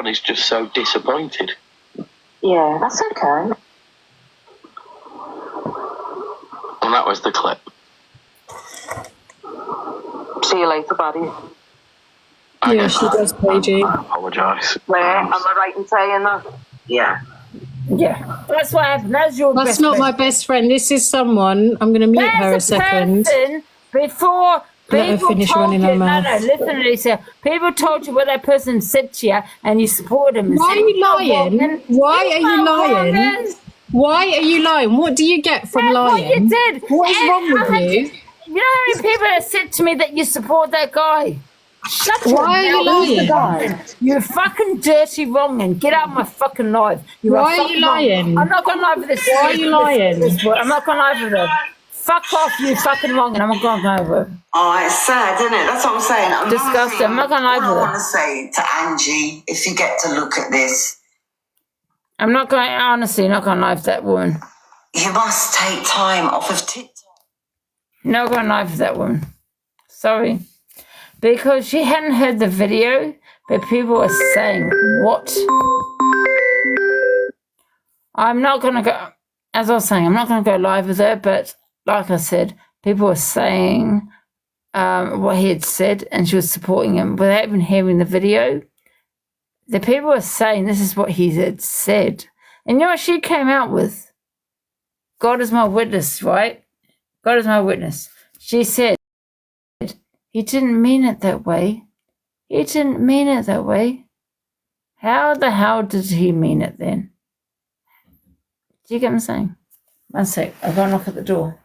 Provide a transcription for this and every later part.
is just so disappointed. Yeah, that's okay. And that was the clip. See you later, buddy. Yeah, she does, PG. I apologise. Where? Am I right in saying that? Yeah. Yeah, that's what happened. That's your That's best not friend. my best friend. This is someone. I'm going to mute her a There's second. person before Let her people finish told running you, her mouth. no, listen, Lisa. People told you what that person said to you, and you support him. Why are you lying? Why are you lying? Why are you lying? What do you get from lying? What you did. What is wrong with you? You know how many people have said to me that you support that guy? Shut Why are you lying? You fucking dirty wrongin'. Get out of my fucking life. Why are you lying? I'm not going to lie for this. Why are you lying? I'm not going to lie for this. Fuck off, you fucking wrongin'. I'm not going to lie for it. Oh, it's sad, isn't it? That's what I'm saying. Disgusting. I'm not going to lie What I for want it. to say to Angie, if you get to look at this, I'm not going, honestly, not going to lie for that woman. you must take time off of TikTok. Not going to lie for that woman. Sorry. Because she hadn't heard the video, but people were saying, what? I'm not going to go, as I was saying, I'm not going to go live with her, but like I said, people were saying what he had said, and she was supporting him without even hearing the video. The people were saying this is what he had said. And you know what she came out with? God is my witness, right? God is my witness. She said, he didn't mean it that way. He didn't mean it that way. How the hell did he mean it then? Do you get what I'm saying? One sec, I've got to knock at the door.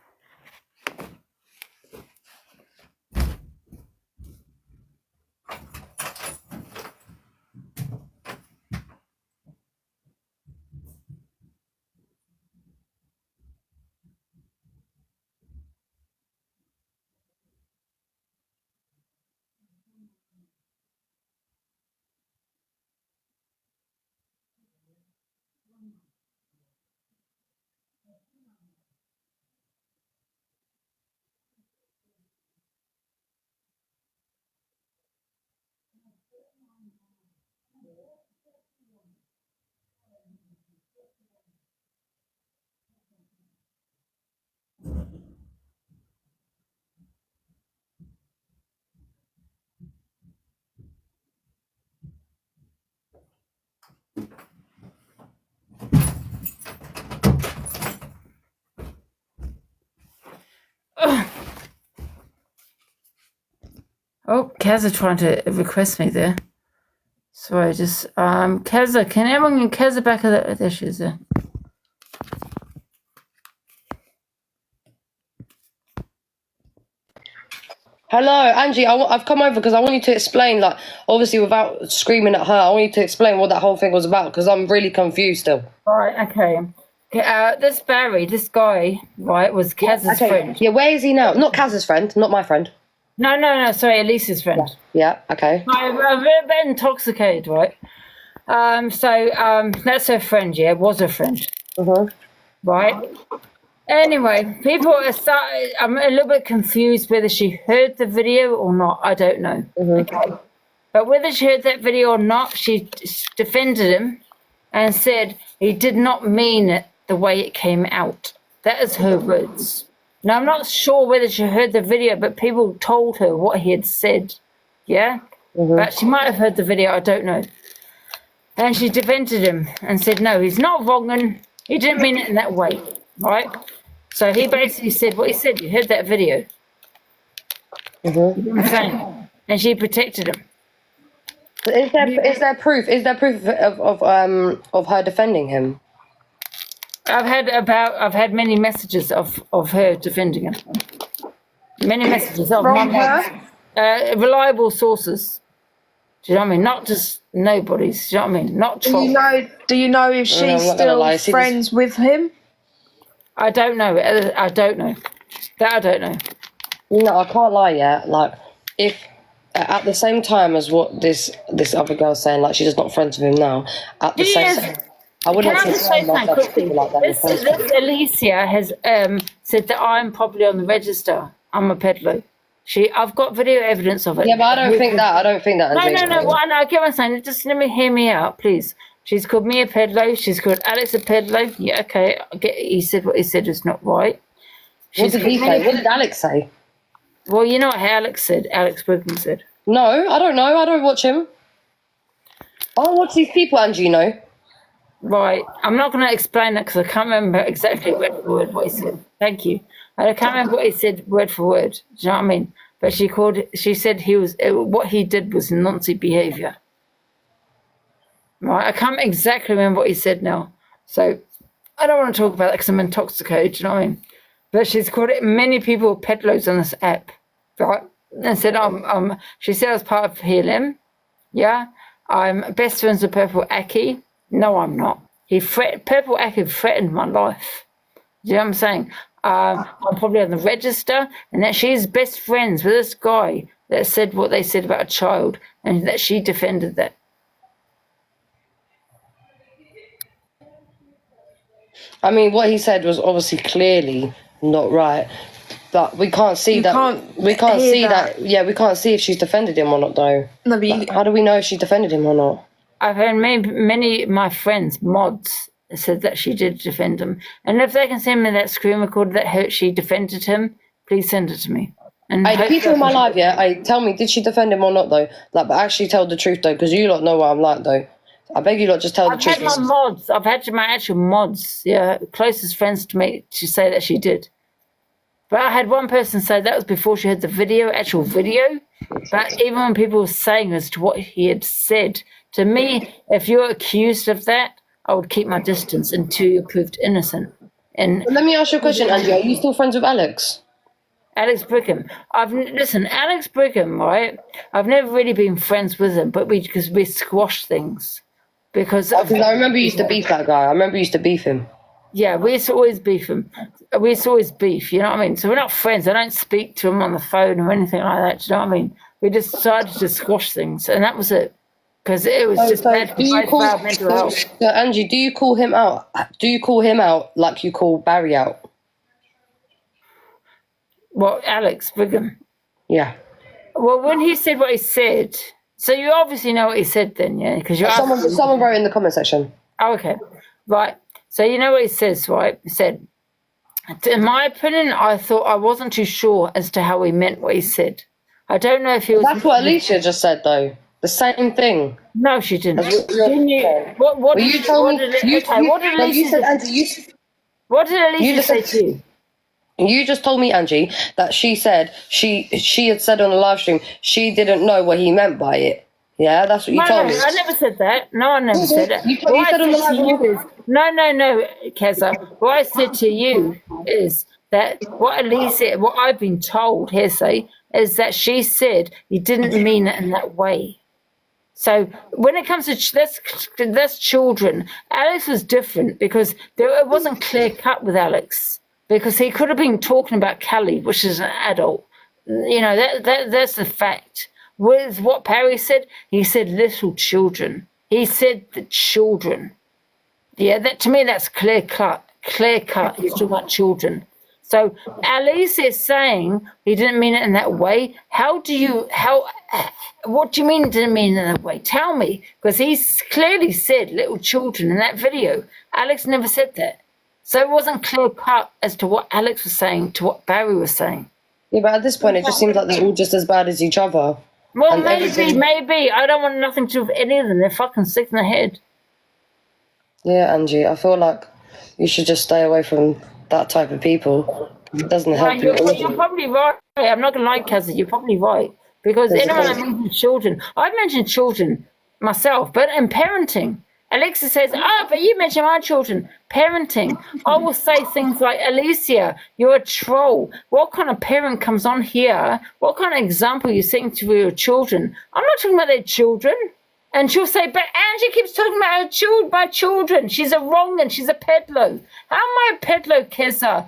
Oh, Kazza trying to request me there. Sorry, just Kazza, can everyone get Kazza back? There she is there. Hello, Angie. I've come over because I want you to explain, like, obviously without screaming at her, I want you to explain what that whole thing was about because I'm really confused still. Right, okay. This Barry, this guy, right, was Kaz's friend. Yeah, where is he now? Not Kaz's friend, not my friend. No, sorry, Elise's friend. Yeah, okay. I'm a bit intoxicated, right? That's her friend, yeah, was her friend. Right? Anyway, I'm a little bit confused whether she heard the video or not. I don't know. Okay. But whether she heard that video or not, she defended him and said he did not mean it the way it came out. That is her words. Now, I'm not sure whether she heard the video, but people told her what he had said. Yeah? But she might have heard the video. I don't know. And she defended him and said, no, he's not wrong and he didn't mean it in that way. Right? So he basically said what he said. You heard that video. You know what I'm saying? And she protected him. Is there proof? Is there proof of her defending him? I've had many messages of her defending him. Many messages of reliable sources. Do you know what I mean? Not just nobodies. Do you know what I mean? Not trolls. Do you know if she's still friends with him? I don't know. I don't know. That I don't know. No, I can't lie. Yeah, like if at the same time as what this other girl's saying, like she's just not friends with him now. At the same time, I wouldn't say something like that. This Alicia has said that I'm probably on the register. I'm a peddler. I've got video evidence of it. Yeah, but I don't think that. No. Well, I get what I'm saying. Just let me hear me out, please. She's called me a peddler. She's called Alex a peddler. Yeah, okay. He said what he said is not right. What did he say? What did Alex say? Well, you know what Alex said. Alex Brigham said. No, I don't know. I don't watch him. I don't watch these people, Angie, you know. Right. I'm not going to explain that because I can't remember exactly word for word what he said. Thank you. I can't remember what he said word for word. Do you know what I mean? But she said what he did was Nazi behaviour. Right, I can't exactly remember what he said now. So I don't want to talk about that because I'm intoxicated, do you know what I mean? But she's called it many people peddlers on this app. Right? And said she said I was part of HLM. Yeah. I'm best friends with Purple Aki. No, I'm not. Purple Aki threatened my life. Do you know what I'm saying? I'm probably on the register, and that she's best friends with this guy that said what they said about a child, and that she defended that. I mean, what he said was obviously clearly not right, but we can't see we can't see that. Yeah, we can't see if she's defended him or not, though. No, but how do we know if she defended him or not? I've heard many of my friends, mods, said that she did defend him. And if they can send me that screen record that she defended him, please send it to me. And the people in my life, tell me, did she defend him or not, though? Like, but actually tell the truth, though, because you lot know what I'm like, though. I beg you lot, just tell the truth. I've had my actual mods, closest friends to me, to say that she did. But I had one person say that was before she had the actual video. But even when people were saying as to what he had said, to me, if you're accused of that, I would keep my distance until you're proved innocent. And let me ask you a question, Angie. Are you still friends with Alex? Alex Brigham. Alex Brigham, right? I've never really been friends with him, but because we squash things. Because I remember you used to beef that guy. I remember you used to beef him. Yeah, we used to always beef him. We used to always beef, you know what I mean? So we're not friends. I don't speak to him on the phone or anything like that, do you know what I mean? We just decided to squash things, and that was it. Because it was just bad for mental health. So, Angie, do you call him out? Do you call him out like you call Barry out? Well, Alex Brigham. Yeah. Well, when he said what he said, so you obviously know what he said then, yeah? Because someone wrote in the comment section. Oh, okay. Right. So you know what he says, right? He said, in my opinion, I thought I wasn't too sure as to how he meant what he said. I don't know if he was... That's what Alicia just said, though. The same thing. No, she didn't. Didn't you? What did Alicia say to you? You just told me, Angie, that she said she had said on the live stream she didn't know what he meant by it. Yeah, that's what you told me. I never said that. No, I never said that. You said on the live stream. No, Keza. What I said to you is that what I've been told, hearsay, is that she said he didn't mean it in that way. So when it comes to that's children, Alex was different because it wasn't clear cut with Alex because he could have been talking about Kelly, which is an adult. You know, that's the fact. With what Perry said, he said little children. He said the children. Yeah, that to me that's clear cut. Clear cut. He's talking about children. So Alice is saying he didn't mean it in that way. What do you mean didn't mean it in that way? Tell me. Because he clearly said little children in that video. Alex never said that. So it wasn't clear cut as to what Alex was saying to what Barry was saying. Yeah, but at this point it just seems like they're all just as bad as each other. Well, maybe. I don't want nothing to do with any of them. They're fucking sick in the head. Yeah, Angie, I feel like you should just stay away from that type of people. It doesn't help you. You're probably right. I'm not going to lie, Kazzy. You're probably right. Because anyone that mentions children, I've mentioned children myself, but in parenting. Alexa says, but you mentioned my children. Parenting. I will say things like, Alicia, you're a troll. What kind of parent comes on here? What kind of example are you setting to your children? I'm not talking about their children. And she'll say, but Angie keeps talking about my children. She's a wrong and she's a peddler. How am I a peddler, Keza,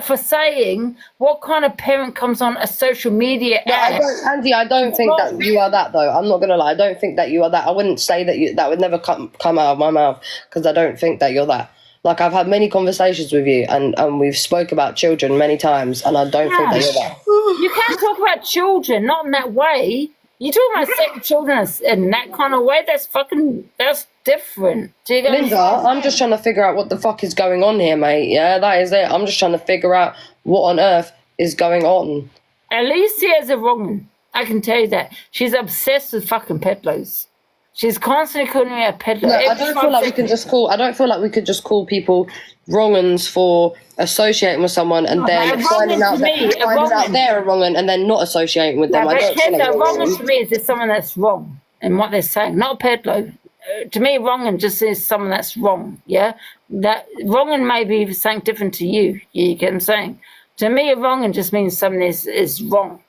for saying what kind of parent comes on a social media app? Angie, I don't think that you are that, though. I'm not going to lie. I don't think that you are that. I wouldn't say that that would never come out of my mouth because I don't think that you're that. Like, I've had many conversations with you, and we've spoke about children many times, and I don't think that you're that. You can't talk about children, not in that way. You talk about sex children in that kind of way, that's different. Do you get Linda, I'm just trying to figure out what the fuck is going on here, mate. Yeah, that is it. I'm just trying to figure out what on earth is going on. Alicia is a wrong one. I can tell you that. She's obsessed with fucking peddlers. She's constantly calling me a peddler. No, I don't feel like we could just call people wrong uns for associating with someone and then finding out they're a wrong un and then not associating with them. No, I don't feel like wrong un to me is just someone that's wrong in what they're saying, not a peddler. To me, wrong un just is someone that's wrong. Yeah, that wrong un may be something different to you. You get what I'm saying? To me, a wrong un just means someone is wrong.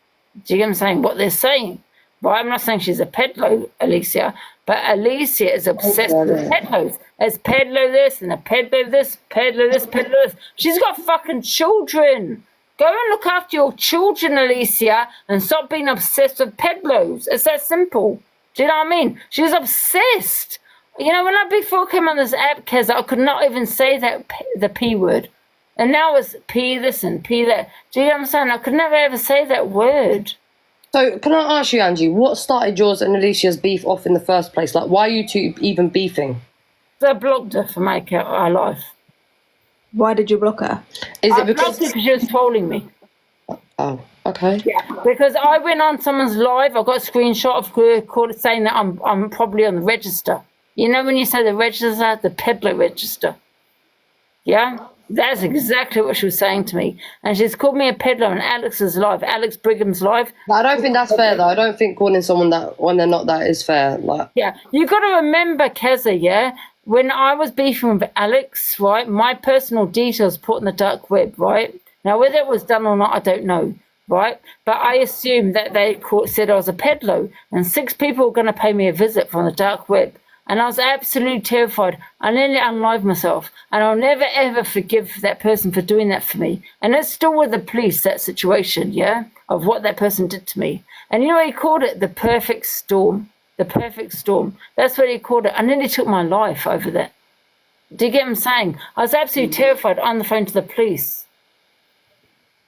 Do you get what I'm saying? What they're saying. But I'm not saying she's a peddler, Alicia, but Alicia is obsessed with peddlers. There's peddler this and a peddler this, peddler this, peddler this. She's got fucking children. Go and look after your children, Alicia, and stop being obsessed with peddlers. It's that simple. Do you know what I mean? She's obsessed. You know, when I before came on this app, Kez, I could not even say the P word. And now it's P this and P that. Do you know what I'm saying? I could never ever say that word. So, can I ask you, Angie, what started yours and Alicia's beef off in the first place? Like, why are you two even beefing? I blocked her for my life. Why did you block her? Is it I blocked her because she was trolling me. Oh, okay. Yeah, because I went on someone's live. I got a screenshot of her saying that I'm probably on the register. You know when you say the register, the peddler register. Yeah? That's exactly what she was saying to me. And she's called me a peddler on Alex's live, Alex Brigham's live. I don't think that's fair, though. I don't think calling someone that when they're not that is fair. Like, yeah, you got to remember, Keza, yeah? When I was beefing with Alex, right, my personal details put on the dark web, right? Now, whether it was done or not, I don't know, right? But I assumed that they said I was a peddler, and 6 people were going to pay me a visit from the dark web. And I was absolutely terrified. I nearly unlived myself. And I'll never, ever forgive that person for doing that for me. And it's still with the police, that situation, yeah, of what that person did to me. And you know, he called it the perfect storm. The perfect storm. That's what he called it. I nearly took my life over that. Do you get what I'm saying? I was absolutely terrified on the phone to the police.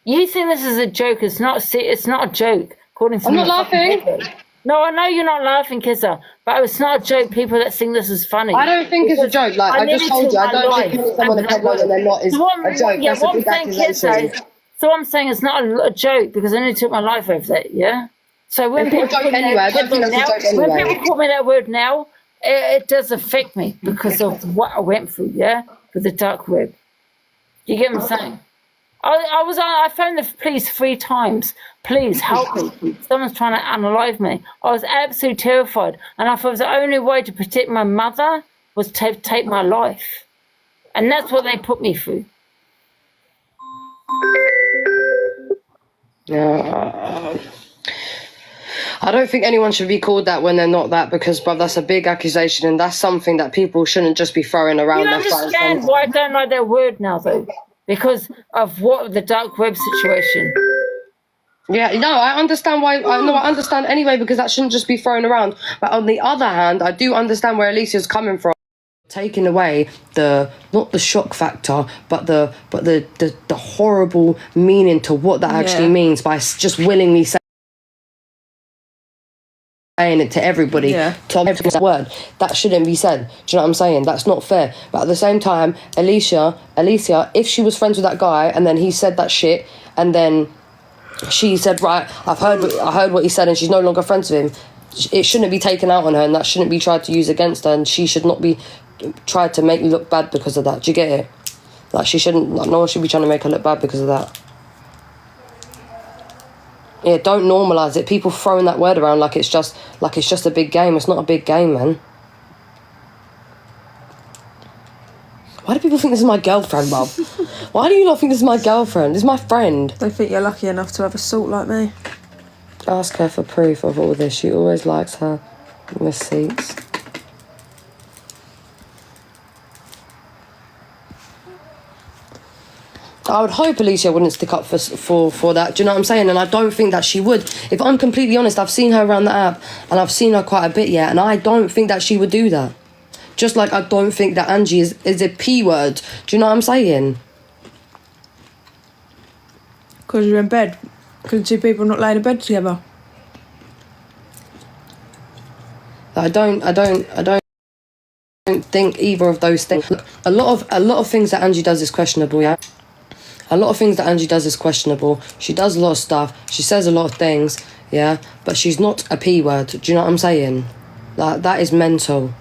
You think this is a joke. It's not a joke. I'm not laughing. No, I know you're not laughing, Kissa, but it's not a joke. People that think this is funny. I don't think it's a joke. Like, I just told you, I don't think someone a peddler when they're not is a joke. Yeah, that's a big accusation. So I'm saying it's not a joke because I nearly took my life over that, yeah? So when people call me that word now, it does affect me because of what I went through, yeah, with the dark web. You get what I'm saying? I phoned the police 3 times. Please help me. Someone's trying to unalive me. I was absolutely terrified. And I thought the only way to protect my mother was to take my life. And that's what they put me through. Yeah. I don't think anyone should be called that when they're not that because, bruv, that's a big accusation and that's something that people shouldn't just be throwing around. You understand why I don't like that word now, though? Because of what the dark web situation. Yeah, no, I understand why. I understand anyway because that shouldn't just be thrown around. But on the other hand, I do understand where Alicia's coming from. Taking away not the shock factor, but the horrible meaning to what that actually means by just willingly saying it to everybody. Yeah. To every word that shouldn't be said. Do you know what I'm saying? That's not fair. But at the same time, Alicia, if she was friends with that guy and then he said that shit and then she said, right, I heard what he said and she's no longer friends with him, it shouldn't be taken out on her and that shouldn't be tried to use against her and she should not be tried to make you look bad because of that. Do you get it? Like she shouldn't. Like, no one should be trying to make her look bad because of that. Yeah, don't normalise it. People throwing that word around like it's just a big game. It's not a big game, man. Why do people think this is my girlfriend, Bob? Why do you not think this is my girlfriend? This is my friend. They think you're lucky enough to have a salt like me. Ask her for proof of all this. She always likes her receipts. I would hope Alicia wouldn't stick up for that. Do you know what I'm saying? And I don't think that she would. If I'm completely honest, I've seen her around the app and I've seen her quite a bit, yeah, and I don't think that she would do that. Just like I don't think that Angie is a P word. Do you know what I'm saying? Because you're in bed. Because two people not laying in bed together. I don't think either of those things. Look, a lot of things that Angie does is questionable, yeah? A lot of things that Angie does is questionable. She does a lot of stuff. She says a lot of things, yeah? But she's not a P word. Do you know what I'm saying? Like, that is mental.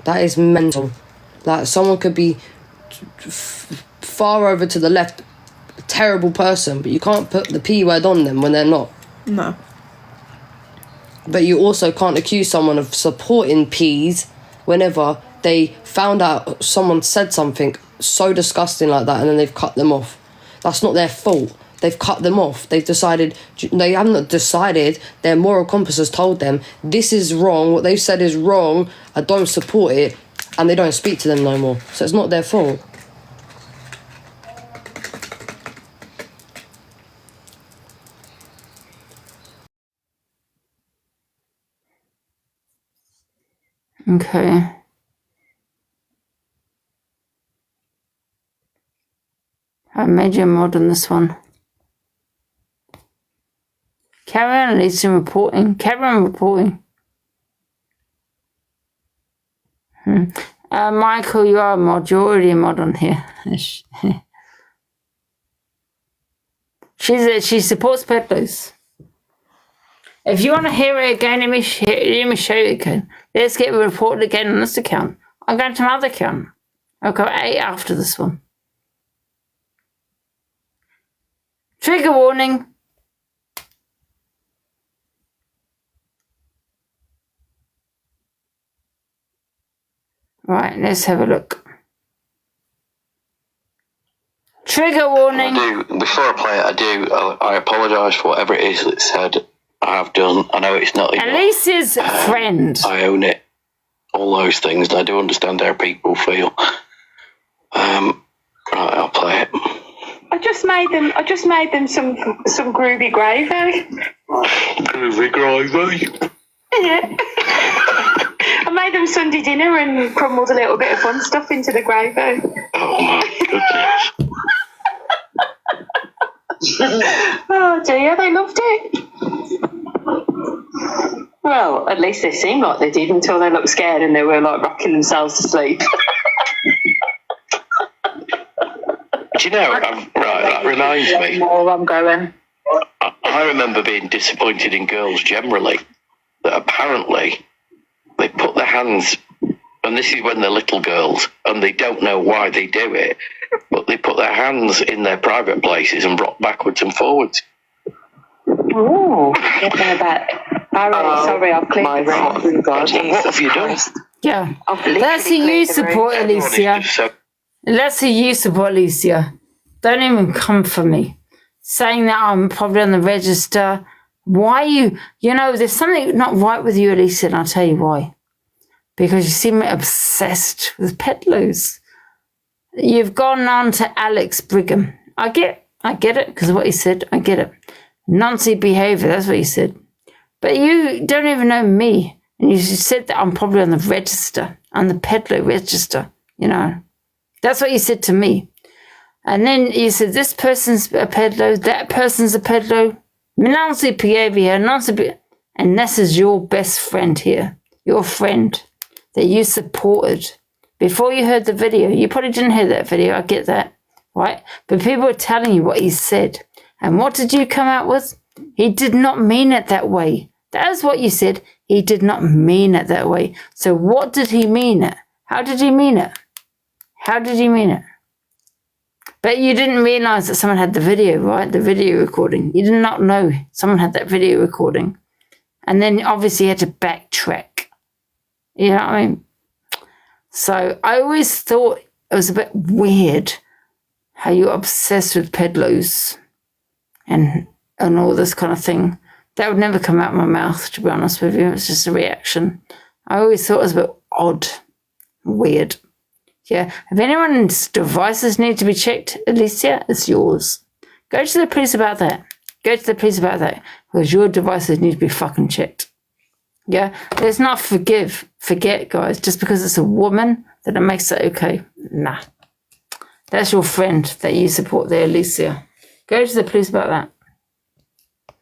That is mental. Like, someone could be far over to the left, a terrible person, but you can't put the P word on them when they're not. No. But you also can't accuse someone of supporting P's whenever they found out someone said something so disgusting like that and then they've cut them off. That's not their fault. They've cut them off. They haven't decided. Their moral compass has told them, this is wrong, what they've said is wrong, I don't support it, and they don't speak to them no more. So it's not their fault. Okay. I made you a mod on this one. Carry on, Lisa, reporting. Carry on reporting. Michael, you are a mod. You're already a mod on here. She supports peddlers. If you want to hear it again, let me show you again. Let's get reported again on this account. I'll go to my other account. I'll go 8 after this one. Trigger warning. Right, let's have a look. Trigger warning. Before I play it, I apologise for whatever it is that's said. I have done. I know it's not enough. Elise's friend. I own it. All those things, and I do understand how people feel. Right, I'll play it. I just made them some groovy gravy. Groovy gravy. Yeah. I made them Sunday dinner and crumbled a little bit of fun stuff into the gravy. Oh my goodness. Oh dear, they loved it. Well, at least they seemed like they did until they looked scared and they were like rocking themselves to sleep. Do you know, that reminds me. More I'm going. I remember being disappointed in girls generally, that apparently they put their hands, and this is when they're little girls, and they don't know why they do it, but they put their hands in their private places and rock backwards and forwards. Oh, sorry, I've cleared the room. What have you done? Yeah. That's who you support, Alicia. That's who you support, Alicia. Don't even come for me. Saying that I'm probably on the register. Why you know, there's something not right with you, Alicia, and I'll tell you why. Because you seem obsessed with peddlers. You've gone on to Alex Brigham. I get it, because of what he said. I get it. Nancy behaviour, that's what he said. But you don't even know me. And you said that I'm probably on the register, on the peddler register, you know. That's what you said to me. And then you said, this person's a peddler, that person's a peddler. Nancy behaviour, and this is your best friend here. Your friend that you supported. Before you heard the video, you probably didn't hear that video, I get that, right? But people were telling you what he said. And what did you come out with? He did not mean it that way. That is what you said. He did not mean it that way. So what did he mean it? How did he mean it? How did he mean it? But you didn't realise that someone had the video, right? The video recording. You did not know someone had that video recording. And then obviously you had to backtrack. You know what I mean? So I always thought it was a bit weird how you're obsessed with peddlers and all this kind of thing. That would never come out of my mouth, to be honest with you. It's just a reaction. I always thought it was a bit odd, weird. Yeah. If anyone's devices need to be checked, Alicia, it's yours. Go to the police about that. Go to the police about that. Because your devices need to be fucking checked. Yeah, let's not forget, guys, just because it's a woman that it makes it okay. Nah. That's your friend that you support there, Alicia. Go to the police about that.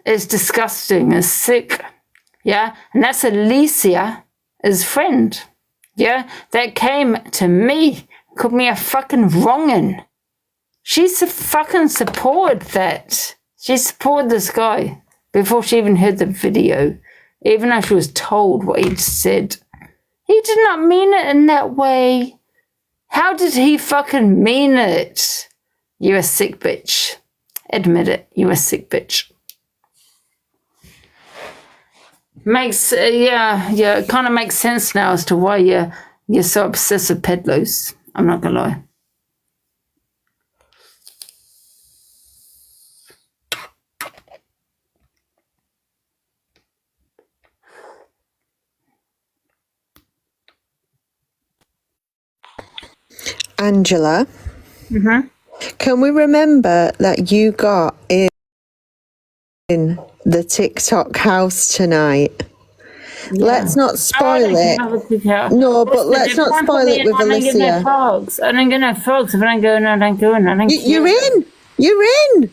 It's disgusting. It's sick. Yeah? And that's Alicia's friend. Yeah? That came to me, called me a fucking wrong'un. She's fucking supported that. She supported this guy before she even heard the video. Even though she was told what he'd said. He did not mean it in that way. How did he fucking mean it? You're a sick bitch. Admit it. You're a sick bitch. Makes, it kind of makes sense now as to why you're so obsessed with peddlers. I'm not going to lie. Angela, can we remember that you got in the TikTok house tonight? Yeah. Let's not spoil it. No, but let's not spoil it with Alicia. I don't get no frogs. If I don't go in, I don't go in. You're in. You're in.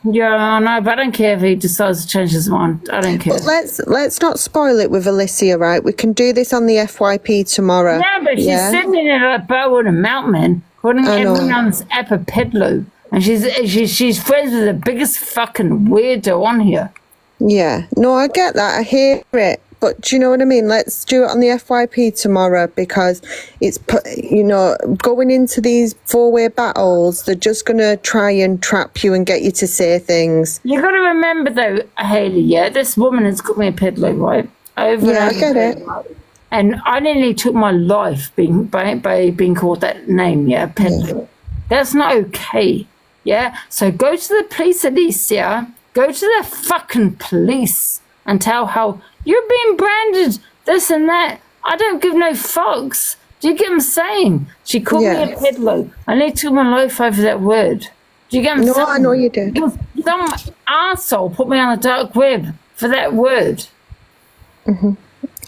Yeah, I know, but I don't care if he decides to change his mind. I don't care. But let's not spoil it with Alicia, right? We can do this on the FYP tomorrow. Yeah, but she's sitting in a bow on a mountain man, calling everyone's app a peddler. And she's friends with the biggest fucking weirdo on here. Yeah. No, I get that. I hear it. But do you know what I mean? Let's do it on the FYP tomorrow because it's, going into these four-way battles, they're just going to try and trap you and get you to say things. You got to remember, though, Hayley, this woman has got me a peddler, right? I get it. And I nearly took my life by being called that name, peddler. Yeah. That's not okay, So go to the police, Alicia. Go to the fucking police and tell how you're being branded this and that. I don't give no fucks. Do you get what I'm saying? She called me a peddler. I nearly took my life over that word. Do you get what I'm saying? No, I know you did. Some arsehole put me on the dark web for that word. Mm-hmm.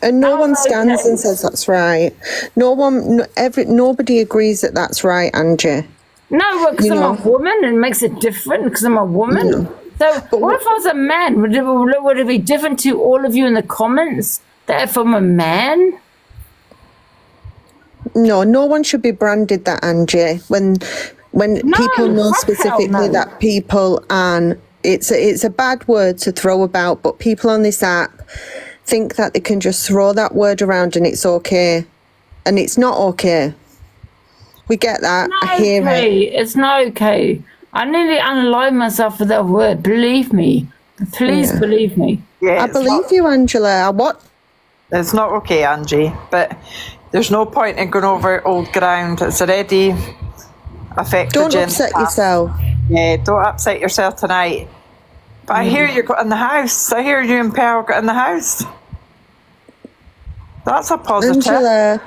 And no one stands and says that's right. Nobody agrees that that's right, Angie. No, because I'm a woman and it makes it different because I'm a woman. No. So what if I was a man? Would it be different to all of you in the comments that if I'm a man? No, no one should be branded that, Angie. When people know specifically that people aren't, it's a bad word to throw about, but people on this app think that they can just throw that word around and it's okay. And it's not okay. We get that. I hear it. It's not okay. I nearly unalive myself with that word. Believe me. Please believe me. Yeah, I believe you, Angela. It's not okay, Angie. But there's no point in going over old ground. It's already affected. Don't upset yourself. Yeah, don't upset yourself tonight. But I hear you got in the house. I hear you and Pearl got in the house. That's a positive.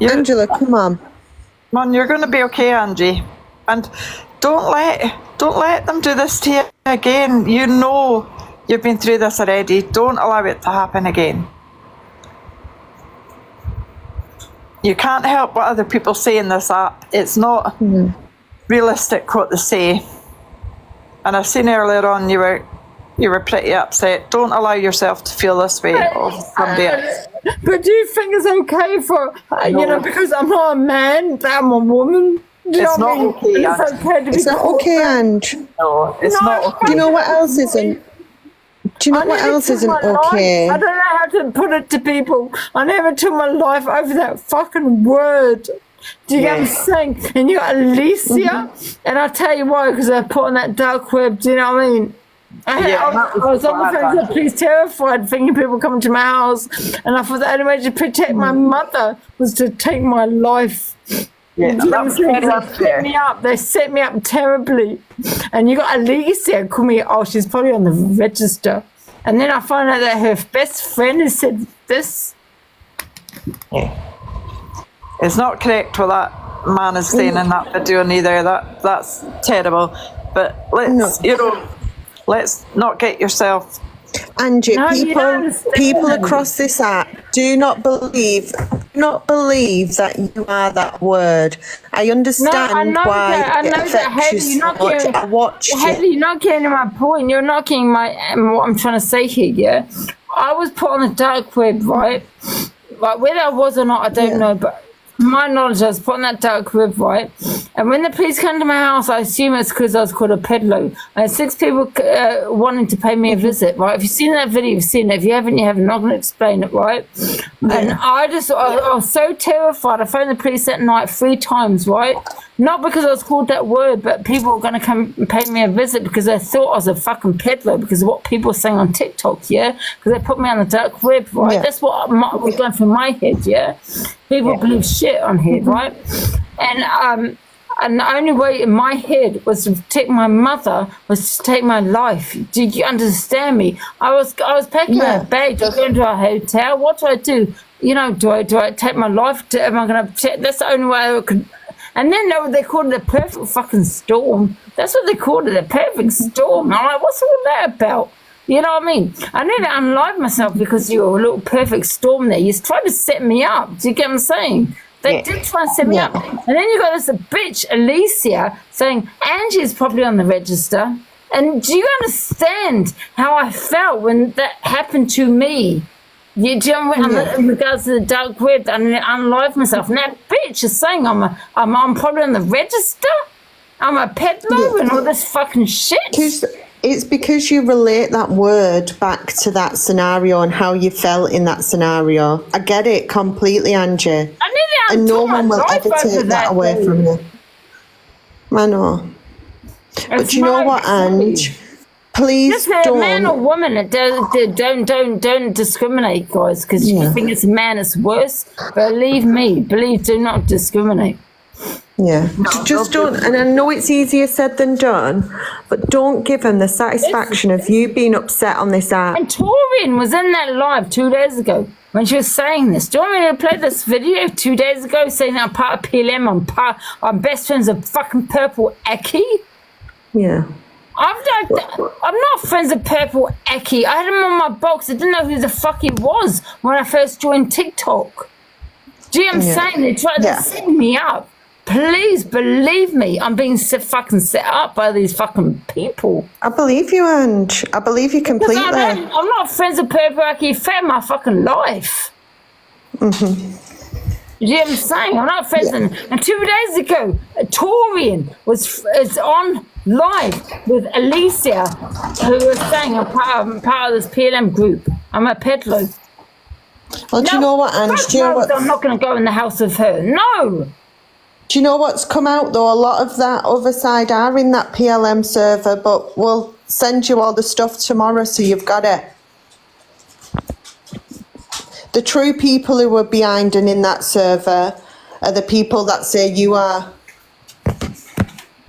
Angela, come on. Man, you're going to be okay, Angie. And don't let them do this to you again. You know you've been through this already. Don't allow it to happen again. You can't help what other people say in this app. It's not realistic what they say. And I've seen earlier on you were pretty upset. Don't allow yourself to feel this way of somebody else. But do you think it's okay for, because I'm not a man, that I'm a woman? It's not okay, It's not okay, Ange. No, it's not okay. Do you know what else isn't? Do you know what else isn't okay? I don't know how to put it to people. I never took my life over that fucking word. Do you get what I'm saying? And you got Alicia, and I'll tell you why, because I put on that dark web, do you know what I mean? I was on the phone with the police, terrified, thinking people coming to my house, and I thought the only way to protect my mother was to take my life. Yeah, they set me up terribly. And you got Alicia call me, she's probably on the register. And then I find out that her best friend has said this. Yeah. It's not correct what that man is saying in that video neither. That's terrible. But let's not get yourself Angie, No, you don't understand. people across this app do not believe that you are that word. I understand I know why that. I it know that. affects you Haley, you're so not much. getting. I watched Haley, it. you're not getting my point. You're not getting my what I'm trying to say here. Yeah, I was put on the dark web, right? Like whether I was or not, I don't know, but. My knowledge, I was put on that dark web, right? And when the police came to my house, I assume it's because I was called a peddler. And 6 people wanting to pay me a visit, right? If you've seen that video, you've seen it. If you haven't, you haven't. I'm not going to explain it, right? Yeah. And I was so terrified. I phoned the police that night 3 times, right? Not because I was called that word, but people were going to come and pay me a visit because they thought I was a fucking peddler because of what people were saying on TikTok, yeah? Because they put me on the dark web, right? Yeah. That's what was going through my head, yeah? People believe shit on here, right? And the only way in my head was to take my mother, was to take my life. Did you understand me? I was packing a bag. Do I go into a hotel? What do I do? You know, do I take my life? Am I going to? That's the only way I could. And then they called it a perfect fucking storm. That's what they called it, a perfect storm. I'm like, what's all that about? You know what I mean? I nearly unlived myself because you were a little perfect storm there. You tried to set me up. Do you get what I'm saying? They did try and set me up. And then you got this bitch, Alicia, saying Angie's probably on the register. And do you understand how I felt when that happened to me? You do you know, in regards to the dark web, I unlived myself. And that bitch is saying I'm probably on the register. I'm a peddler and all this fucking shit. It's because you relate that word back to that scenario and how you felt in that scenario. I get it completely, Angie. And no one will ever take that away from you. I know. But you know what, Ange? Please don't. Man or woman, don't discriminate, guys, because you think it's a man, it's worse. Believe me, do not discriminate. Yeah, just don't. And I know it's easier said than done, but don't give them the satisfaction of you being upset on this app. And Torian was in that live 2 days ago when she was saying this. Do you want me to play this video 2 days ago saying that I'm part of PLM, I'm best friends of fucking Purple Eki? Yeah. I'm not friends with Purple Eki. I had him on my box. I didn't know who the fuck he was when I first joined TikTok. Do you know what I'm saying? They tried to set me up. Please believe me, I'm being fucking set up by these fucking people. I believe you, Ange. I believe you completely. I'm not friends with Purple Eki. He fed my fucking life. You know what I'm saying? I'm not friends with him. And 2 days ago, Torian is on live with Alicia, who was saying I'm part of this PLM group. I'm a peddler. Well, do you know what, Ange? Do you know what? I'm not going to go in the house with her. No. Do you know what's come out, though? A lot of that other side are in that PLM server, but we'll send you all the stuff tomorrow so you've got it. The true people who are behind and in that server are the people that say you are.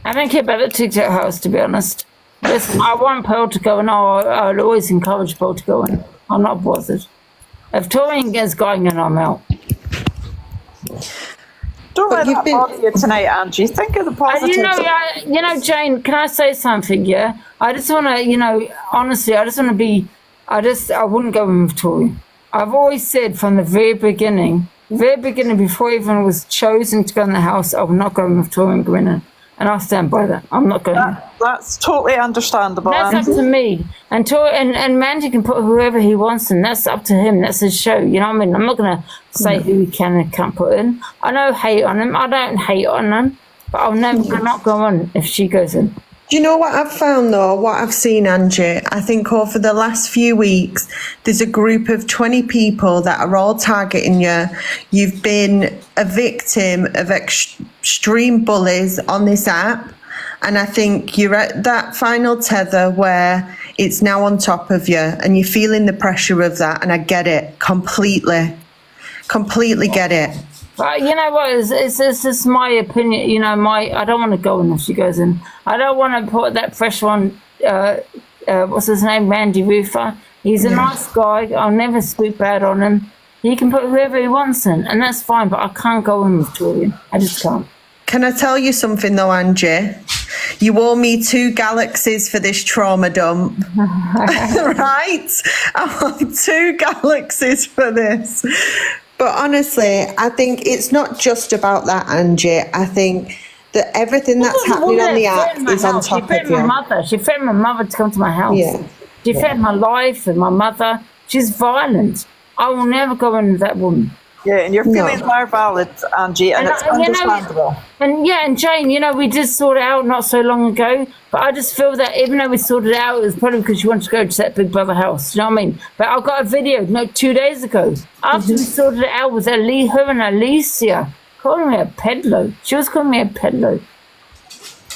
I don't care about the TikTok house, to be honest. Listen, I want Pearl to go in. I'll always encourage Pearl to go in. I'm not bothered. If Torian gets going in, I'm out. Don't let that bother you tonight, Angie. Think of the positives. You know, Jane, can I say something, yeah? I just want to, honestly, I just want to be, I wouldn't go in with Torian. I've always said from the very beginning, before I even was chosen to go in the house, I would not go in with Torian Grinner. And I'll stand by that. I'm not going to. That's totally understandable. That's up to me. And Mandy can put whoever he wants in. That's up to him. That's his show. You know what I mean? I'm not going to say who he can and can't put in. I don't hate on him. I don't hate on him. But I'll never not go on if she goes in. Do you know what I've found, though? What I've seen, Angie? I think over the last few weeks, there's a group of 20 people that are all targeting you. You've been a victim of extreme bullies on this app. And I think you're at that final tether where it's now on top of you and you're feeling the pressure of that. And I get it completely. Completely get it. But you know what? It's just my opinion. I don't want to go in if she goes in. I don't want to put that pressure on. What's his name? Randy Roofer. He's a nice guy. I'll never speak bad on him. He can put whoever he wants in, and that's fine. But I can't go in with Torian. I just can't. Can I tell you something though, Angie? You owe me 2 galaxies for this trauma dump. Right? I want 2 galaxies for this. But honestly, I think it's not just about that, Angie. I think that everything that's happening on the app is on top of you. She threatened my mother to come to my house. Yeah. She threatened my life and my mother. She's violent. I will never go in with that woman. Yeah, and your feelings are valid, Angie, and it's understandable. And Jane, we did sort it out not so long ago, but I just feel that even though we sorted it out, it was probably because she wanted to go to that Big Brother house. You know what I mean? But I got a video 2 days ago after we sorted it out with her and Alicia calling me a peddler. She was calling me a peddler.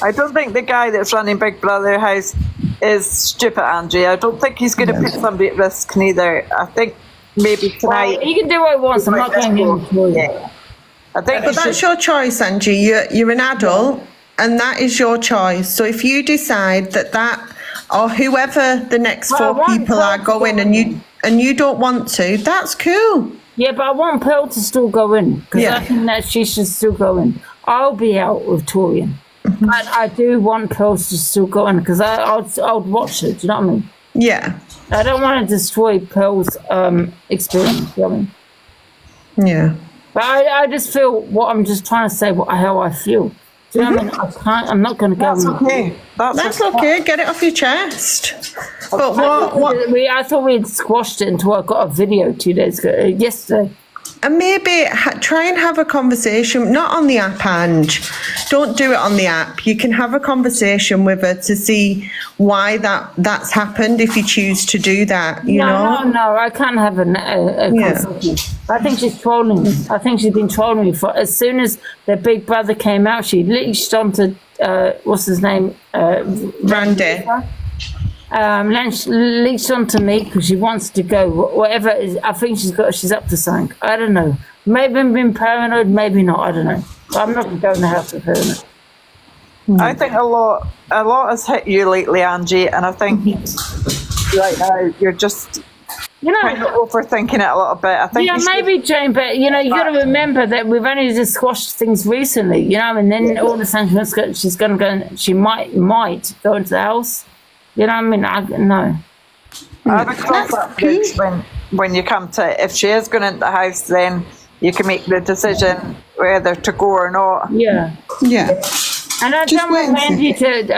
I don't think the guy that's running Big Brother house is stupid, Angie. I don't think he's going to put somebody at risk neither. I think maybe tonight. He can do what he wants. I'm not going to. Yeah. I think But that's your choice, Angie. You're an adult, and that is your choice. So if you decide that or whoever the next 4 people are going, and you don't want to, that's cool. Yeah, but I want Pearl to still go in because I think that she should still go in. I'll be out with Torian, but I do want Pearl to still go in because I'll watch it. Do you know what I mean? Yeah. I don't want to destroy Pearl's experience. You know what I mean? Yeah. But I just feel what I'm just trying to say, how I feel. Do you know what I mean? I can't. I'm not going to go. That's okay. That's okay. Get it off your chest. But what? I thought we had squashed it until I got a video 2 days ago, yesterday. And maybe try and have a conversation, not on the app, Ange. Don't do it on the app. You can have a conversation with her to see why that's happened if you choose to do that, you know? No, I can't have a conversation. I think she's trolling me. I think she's been trolling me. As soon as the Big Brother came out, she leached onto, what's his name? Randy. Leached onto me because she wants to go. Whatever it is, I think she's up to something. I don't know. Maybe I'm being paranoid, maybe not. I don't know. But I'm not going to go in the house with her. I think a lot has hit you lately, Angie, and I think right now you're just kind of overthinking it a little bit. I think maybe, Jane, but you got to remember that we've only just squashed things recently, and then all of a sudden she's going to go and she might go into the house. You know what I mean? No. I would cross that bridge when you come to, if she is going into the house, then you can make the decision whether to go or not. Yeah. Yeah. And I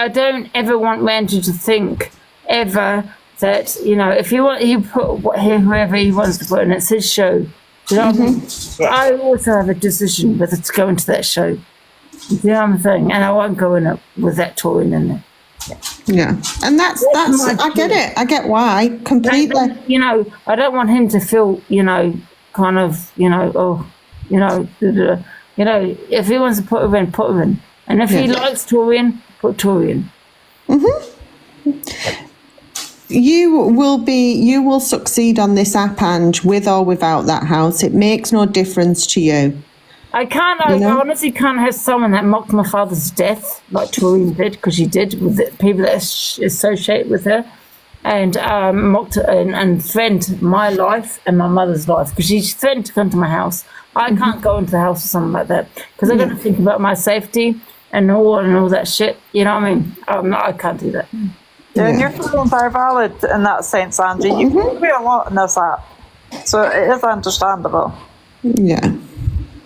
don't ever want Randy to think ever that, if he put whoever he wants to put in, it's his show. Do you know what I mean? Yeah. I also have a decision whether to go into that show. Do you know what I'm saying? And I won't go in with that touring in there. Yeah, and that's I get it. I get why completely. I don't want him to feel, kind of, if he wants to put her in, put her in, and if he likes Torian, put Torian. You will succeed on this app, Ange, with or without that house. It makes no difference to you. I honestly can't have someone that mocked my father's death like Torian did, because she did, with the people that associate with her, and mocked and threatened my life and my mother's life, because she threatened to come to my house. I can't go into the house or something like that, because I've got to think about my safety and all that shit. You know what I mean? I can't do that. Yeah, and your feelings are valid in that sense, Angie. You can do a lot in this app, so it is understandable. Yeah.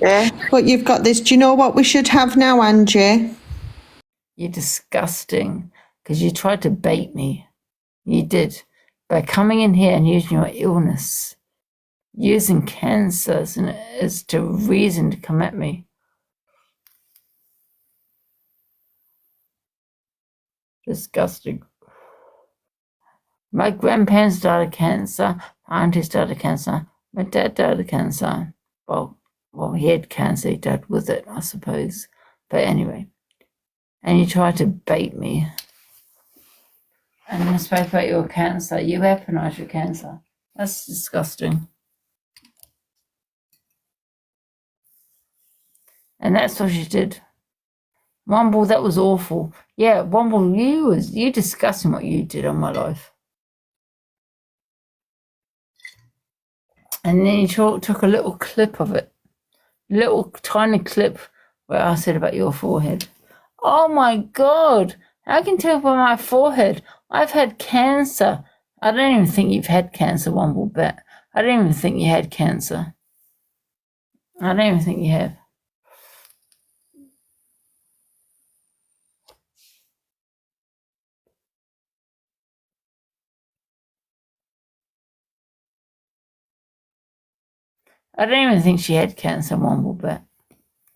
Yeah. But you've got this. Do you know what we should have now, Angie? You're disgusting, because you tried to bait me. You did. By coming in here and using your illness, using cancer as a reason to come at me. Disgusting. My grandparents died of cancer. My aunties died of cancer. My dad died of cancer. Well, he had cancer, he died with it, I suppose. But anyway, and you tried to bait me. And I spoke about your cancer. You weaponized your cancer. That's disgusting. And that's what you did. Womble, that was awful. Yeah, Womble, you disgusting what you did on my life. And then you took a little clip of it. Little tiny clip where I said about your forehead. Oh my God, I can tell by my forehead. I've had cancer. I don't even think you've had cancer, Womblebet. I don't even think you had cancer. I don't even think you have. I don't even think she had cancer, Womblebet,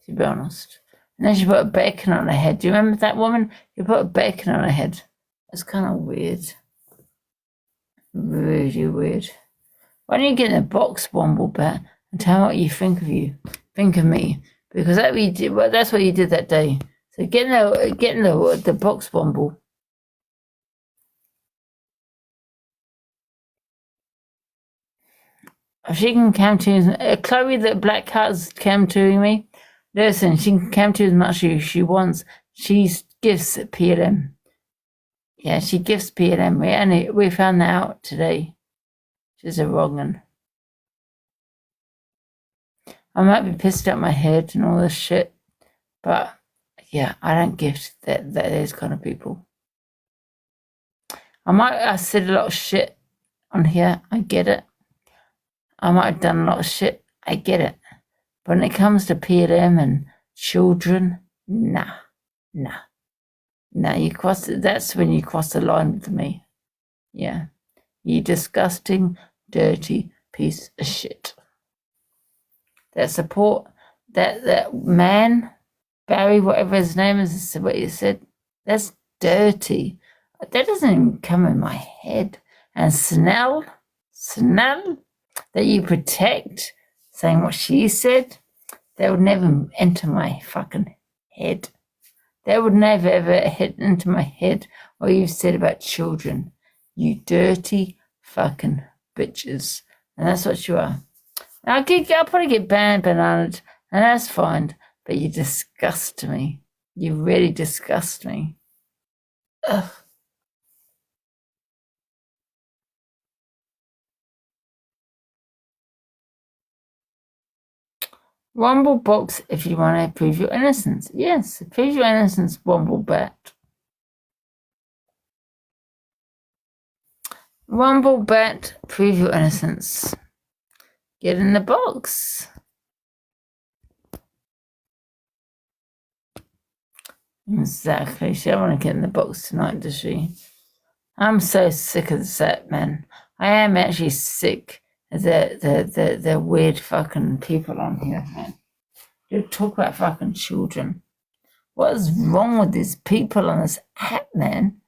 to be honest. And then she put a bacon on her head. Do you remember that woman? She put a bacon on her head. It's kind of weird. Really weird. Why don't you get in a box, Womblebet, and tell me what you think of you? Think of me. Because that's what you did, well, that's what you did that day. So get in the box, Womble. If she can come to Chloe, the black cat's came to me. Listen, she can come to as much as she wants. She gives PLM. Yeah, she gives PLM. We found that out today. She's a wrong one. I might be pissed at my head and all this shit, but yeah, I don't gift those kind of people. I said a lot of shit on here. I get it. I might have done a lot of shit. I get it. But when it comes to PLM and children, nah. That's when you cross the line with me. Yeah. You disgusting, dirty piece of shit. That support, that man, Barry, whatever his name is, what you said, that's dirty. That doesn't even come in my head. And Snell, that you protect, saying what she said, that would never enter my fucking head. That would never ever hit into my head what you've said about children. You dirty fucking bitches. And that's what you are. I'll probably get banned, and that's fine. But you disgust me. You really disgust me. Ugh. Rumble box if you want to prove your innocence. Yes, prove your innocence, Womblebet. Womblebet, prove your innocence. Get in the box. Exactly. She don't want to get in the box tonight, does she? I'm so sick of the set, man. I am actually sick of the weird fucking people on here, man. You talk about fucking children. What is wrong with these people on this app, man?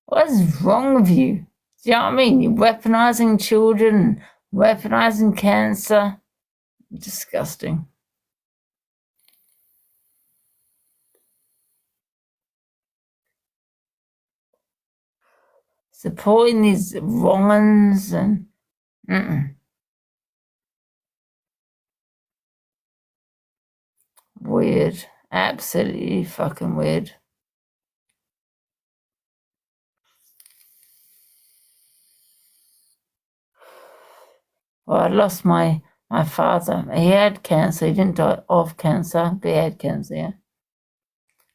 What is wrong with you? Do you know what I mean? You're weaponizing children, weaponizing cancer. Disgusting. Supporting these wrong ones and weird. Absolutely fucking weird. Well, I lost my father. He had cancer. He didn't die of cancer, but he had cancer, yeah.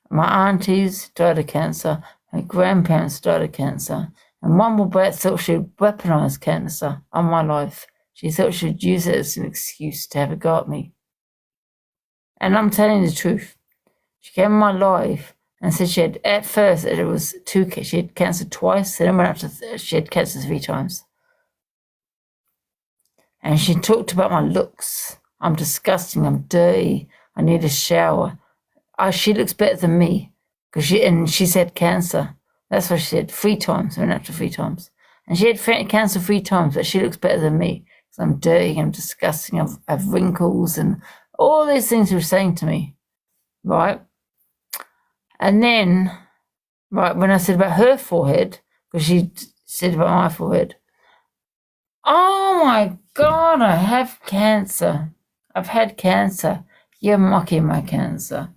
My aunties died of cancer. My grandparents died of cancer. And Womblebet thought she'd weaponize cancer on my life. She thought she'd use it as an excuse to have a go at me. And I'm telling you the truth. She came in my life and said she had, at first, it was she had cancer twice, then went up to she had cancer 3 times. And she talked about my looks. I'm disgusting, I'm dirty, I need a shower. She looks better than me. She said cancer. That's what she said, 3 times, went up to 3 times. And she had cancer 3 times, but she looks better than me. Because I'm dirty, I'm disgusting, I have wrinkles and all these things she was saying to me. Right? And then, right, when I said about her forehead, because she said about my forehead, oh my God, I have cancer. I've had cancer. You're mocking my cancer.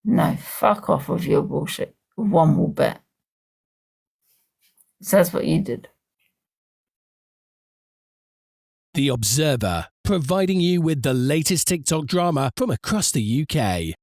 No, fuck off with your bullshit. Womblebet. So that's what you did. The Observer, providing you with the latest TikTok drama from across the UK.